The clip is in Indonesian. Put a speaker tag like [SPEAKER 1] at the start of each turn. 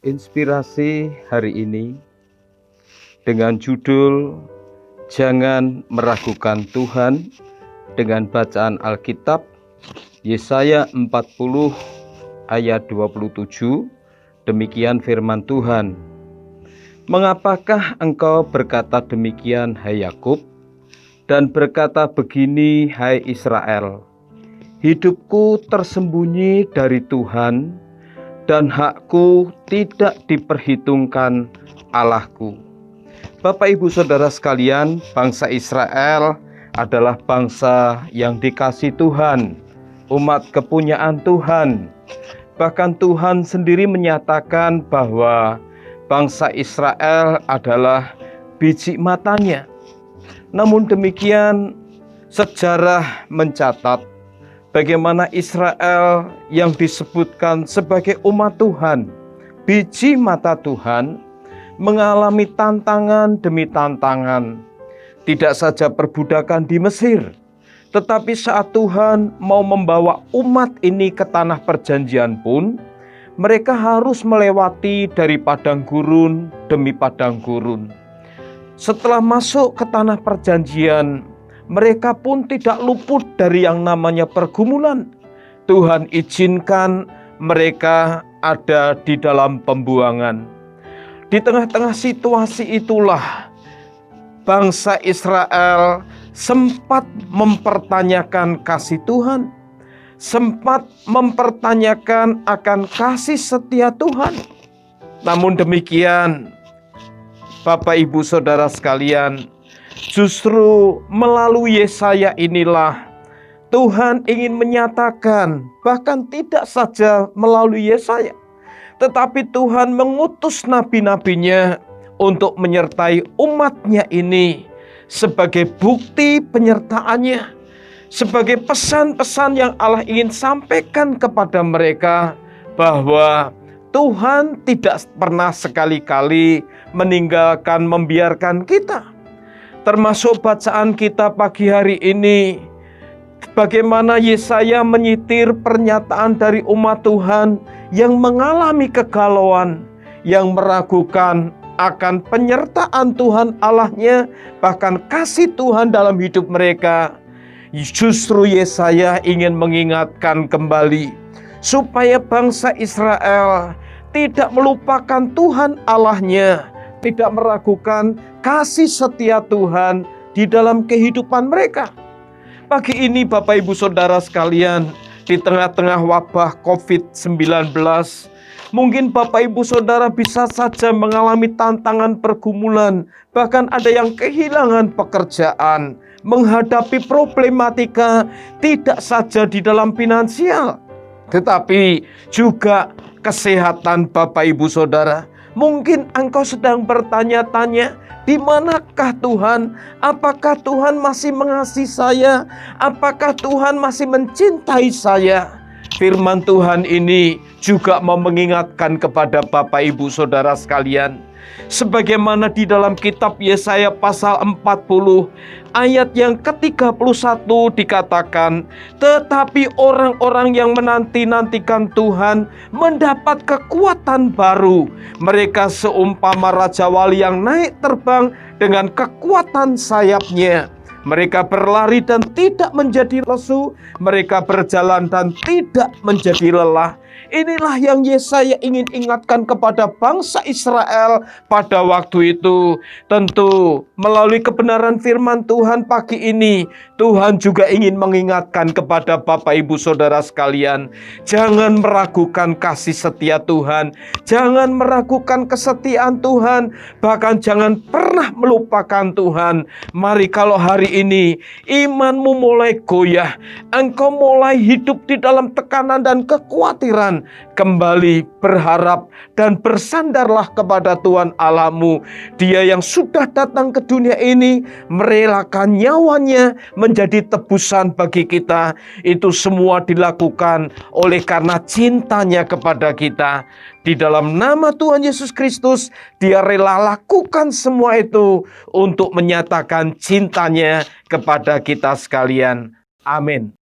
[SPEAKER 1] Inspirasi hari ini dengan judul Jangan Meragukan Tuhan, dengan bacaan Alkitab Yesaya 40 ayat 27. Demikian firman Tuhan. Mengapakah engkau berkata demikian, hai Yakub, dan berkata begini, hai Israel? Hidupku tersembunyi dari Tuhan, dan hakku tidak diperhitungkan Allahku. Bapak, Ibu, Saudara sekalian, bangsa Israel adalah bangsa yang dikasihi Tuhan, umat kepunyaan Tuhan. Bahkan Tuhan sendiri menyatakan bahwa bangsa Israel adalah biji matanya. Namun demikian, sejarah mencatat bagaimana Israel yang disebutkan sebagai umat Tuhan, biji mata Tuhan, mengalami tantangan demi tantangan. Tidak saja perbudakan di Mesir, tetapi saat Tuhan mau membawa umat ini ke tanah perjanjian pun, mereka harus melewati dari padang gurun demi padang gurun. Setelah masuk ke tanah perjanjian, mereka pun tidak luput dari yang namanya pergumulan. Tuhan izinkan mereka ada di dalam pembuangan. Di tengah-tengah situasi itulah bangsa Israel sempat mempertanyakan kasih Tuhan, sempat mempertanyakan akan kasih setia Tuhan. Namun demikian, Bapak, Ibu, Saudara sekalian, justru melalui Yesaya inilah Tuhan ingin menyatakan, bahkan tidak saja melalui Yesaya, tetapi Tuhan mengutus nabi-nabinya untuk menyertai umatnya ini sebagai bukti penyertaannya, sebagai pesan-pesan yang Allah ingin sampaikan kepada mereka bahwa Tuhan tidak pernah sekali-kali meninggalkan, membiarkan kita. Termasuk bacaan kita pagi hari ini, bagaimana Yesaya menyitir pernyataan dari umat Tuhan yang mengalami kegalauan, yang meragukan akan penyertaan Tuhan Allahnya, bahkan kasih Tuhan dalam hidup mereka. Justru Yesaya ingin mengingatkan kembali supaya bangsa Israel tidak melupakan Tuhan Allahnya, tidak meragukan kasih setia Tuhan di dalam kehidupan mereka. Pagi ini Bapak, Ibu, Saudara sekalian, di tengah-tengah wabah COVID-19, mungkin Bapak, Ibu, Saudara bisa saja mengalami tantangan pergumulan, bahkan ada yang kehilangan pekerjaan, menghadapi problematika tidak saja di dalam finansial, tetapi juga kesehatan Bapak, Ibu, Saudara. Mungkin engkau sedang bertanya-tanya, di manakah Tuhan? Apakah Tuhan masih mengasihi saya? Apakah Tuhan masih mencintai saya? Firman Tuhan ini juga mau mengingatkan kepada Bapak, Ibu, Saudara sekalian, sebagaimana di dalam kitab Yesaya pasal 40 ayat yang ke-31 dikatakan, tetapi orang-orang yang menanti-nantikan Tuhan mendapat kekuatan baru. Mereka seumpama raja wali yang naik terbang dengan kekuatan sayapnya. Mereka berlari dan tidak menjadi lesu, mereka berjalan dan tidak menjadi lelah. Inilah yang Yesaya ingin ingatkan kepada bangsa Israel pada waktu itu. Tentu melalui kebenaran firman Tuhan pagi ini, Tuhan juga ingin mengingatkan kepada Bapak, Ibu, Saudara sekalian, jangan meragukan kasih setia Tuhan, jangan meragukan kesetiaan Tuhan, bahkan jangan pernah melupakan Tuhan. Mari kalau hari ini imanmu mulai goyah, engkau mulai hidup di dalam tekanan dan kekhawatiran, kembali berharap dan bersandarlah kepada Tuhan Allahmu. Dia yang sudah datang ke dunia ini, merelakan nyawanya menjadi tebusan bagi kita. Itu semua dilakukan oleh karena cintanya kepada kita. Di dalam nama Tuhan Yesus Kristus, Dia rela lakukan semua itu untuk menyatakan cintanya kepada kita sekalian. Amin.